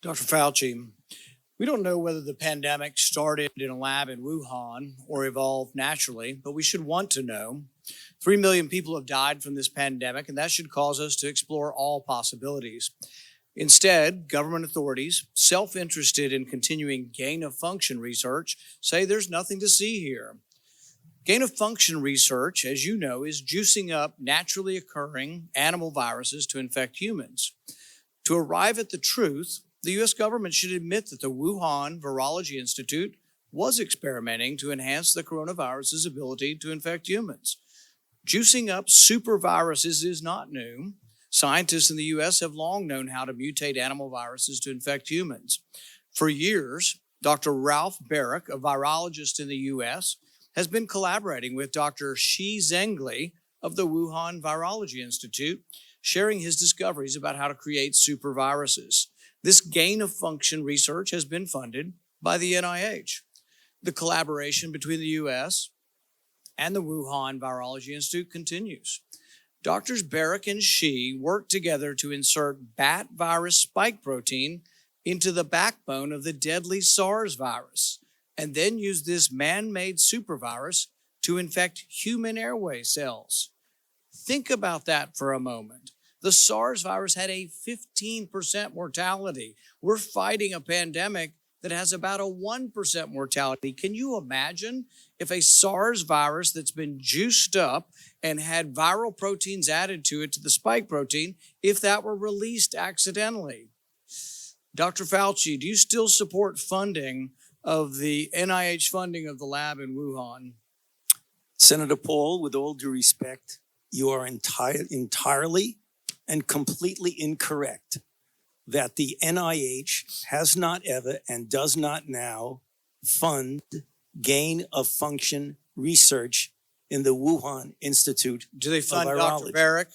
Dr. Fauci, we don't know whether the pandemic started in a lab in Wuhan or evolved naturally, but we should want to know. 3 million people have died from this pandemic, and that should cause us to explore all possibilities. Instead, government authorities, self-interested in continuing gain-of-function research, say there's nothing to see here. Gain-of-function research, as you know, is juicing up naturally occurring animal viruses to infect humans. To arrive at the truth, the U.S. government should admit that the Wuhan Virology Institute was experimenting to enhance the coronavirus's ability to infect humans. Juicing up superviruses is not new. Scientists in the U.S. have long known how to mutate animal viruses to infect humans. For years, Dr. Ralph Barrick, a virologist in the U.S., has been collaborating with Dr. Shi Zhengli of the Wuhan Virology Institute, sharing his discoveries about how to create superviruses. This gain-of-function research has been funded by the NIH. The collaboration between the U.S. and the Wuhan Virology Institute continues. Doctors Barrick and Shi worked together to insert bat virus spike protein into the backbone of the deadly SARS virus, and then use this man-made supervirus to infect human airway cells. Think about that for a moment. The SARS virus had a 15% mortality. We're fighting a pandemic that has about a 1% mortality. Can you imagine if a SARS virus that's been juiced up and had viral proteins added to it, to the spike protein, if that were released accidentally? Dr. Fauci, do you still support funding of the NIH funding of the lab in Wuhan? Senator Paul, with all due respect, you are entirely and completely incorrect that the NIH has not ever and does not now fund gain-of-function research in the Wuhan Institute Do they fund of Dr. Virology. Barrick?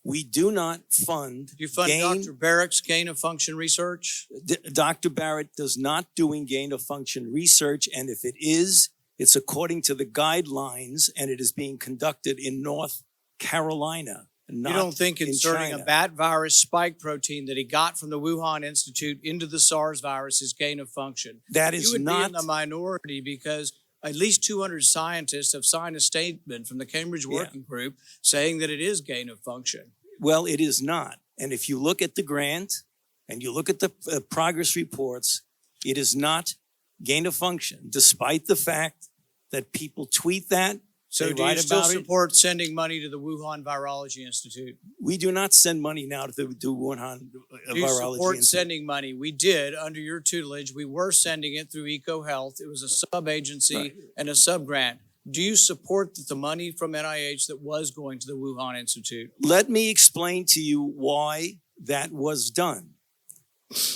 We do not fund. Do you fund Dr. Barrick's gain-of-function research? Dr. Barrett does not doing gain-of-function research, and if it is, it's according to the guidelines, and it is being conducted in North Carolina. You don't think inserting a bat virus spike protein that he got from the Wuhan Institute into the SARS virus is gain of function? That is not. You would not be in the minority because at least 200 scientists have signed a statement from the Cambridge Working Group saying that it is gain of function. Well, it is not. And if you look at the grant and you look at the progress reports, it is not gain of function, despite the fact that people tweet that. So do you still support sending money to the Wuhan Virology Institute? We do not send money now to the Wuhan Virology Institute. Do you support sending money? We did under your tutelage. We were sending it through EcoHealth. It was a sub-agency and a sub-grant. Do you support the money from NIH that was going to the Wuhan Institute? Let me explain to you why that was done.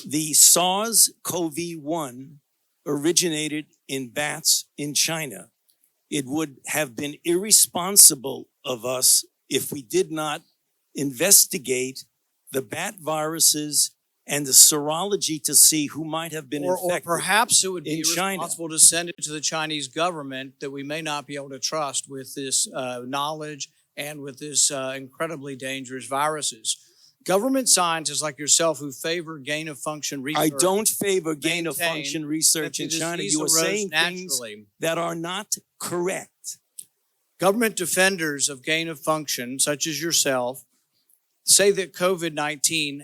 The SARS-CoV-1 originated in bats in China. It would have been irresponsible of us if we did not investigate the bat viruses and the serology to see who might have been infected. Or perhaps it would be China. irresponsible to send it to the Chinese government that we may not be able to trust with this knowledge and with this incredibly dangerous viruses. Government scientists like yourself who favor gain-of-function research. I don't favor gain-of-function research in China. You are saying things that are not correct. Government defenders of gain-of-function, such as yourself, say that COVID-19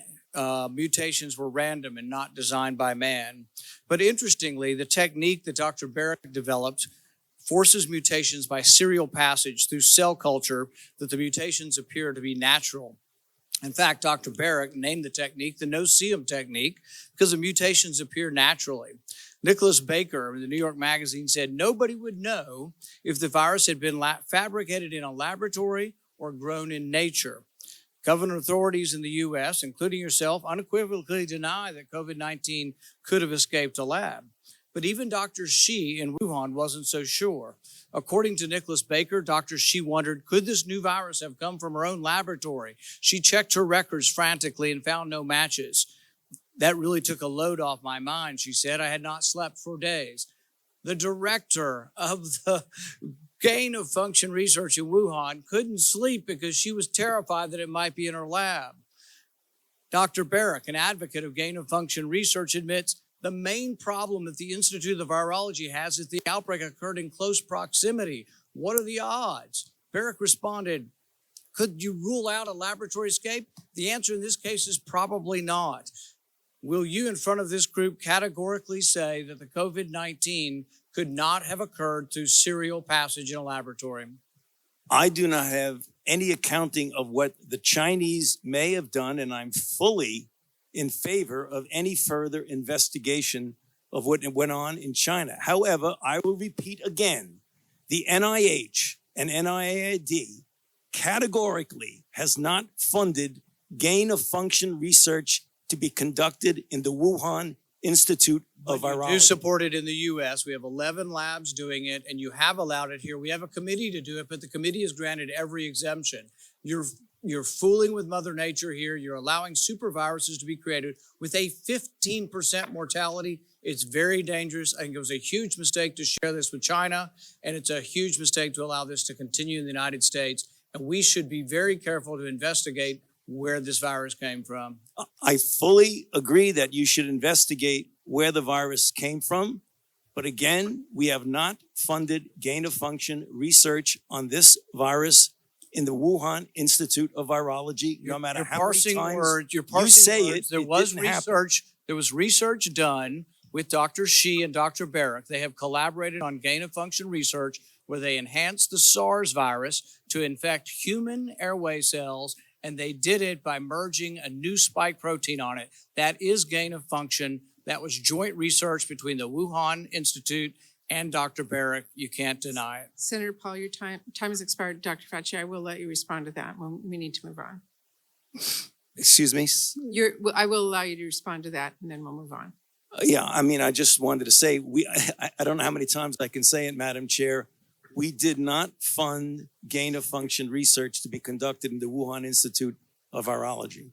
mutations were random and not designed by man. But interestingly, the technique that Dr. Barrick developed forces mutations by serial passage through cell culture that the mutations appear to be natural. In fact, Dr. Barrick named the technique the no-see-em technique because the mutations appear naturally. Nicholas Baker in the New York Magazine said nobody would know if the virus had been fabricated in a laboratory or grown in nature. Government authorities in the U.S., including yourself, unequivocally deny that COVID-19 could have escaped a lab. But even Dr. Shi in Wuhan wasn't so sure. According to Nicholas Baker, Dr. Shi wondered, could this new virus have come from her own laboratory? She checked her records frantically and found no matches. That really took a load off my mind, she said. I had not slept for days. The director of the gain-of-function research in Wuhan couldn't sleep because she was terrified that it might be in her lab. Dr. Barrick, an advocate of gain of function research, admits the main problem that the Institute of Virology has is the outbreak occurred in close proximity. What are the odds? Barrick responded, could you rule out a laboratory escape? The answer in this case is probably not. Will you, in front of this group, categorically say that the COVID-19 could not have occurred through serial passage in a laboratory? I do not have any accounting of what the Chinese may have done, and I'm fully in favor of any further investigation of what went on in China. However, I will repeat again, the NIH and NIAID categorically has not funded gain of function research to be conducted in the Wuhan Institute of Virology. You do support it in the U.S. We have 11 labs doing it, and you have allowed it here. We have a committee to do it, but the committee has granted every exemption. You're fooling with Mother Nature here. You're allowing superviruses to be created with a 15% mortality. It's very dangerous. I think it was a huge mistake to share this with China, and it's a huge mistake to allow this to continue in the United States. And we should be very careful to investigate where this virus came from. I fully agree that you should investigate where the virus came from. But again, we have not funded gain of function research on this virus in the Wuhan Institute of Virology. No matter how many times you're parsing you say words. it, There was didn't happen. research. There was research done with Dr. Shi and Dr. Barrick. They have collaborated on gain of function research where they enhanced the SARS virus to infect human airway cells, and they did it by merging a new spike protein on it. That is gain of function. That was joint research between the Wuhan Institute and Dr. Barrick. You can't deny it. Senator Paul, your time has expired. Dr. Fauci, I will let you respond to that when we need to move on. Excuse me? I will allow you to respond to that, and then we'll move on. Yeah, I mean, I just wanted to say, I don't know how many times I can say it, Madam Chair. We did not fund gain of function research to be conducted in the Wuhan Institute of Virology.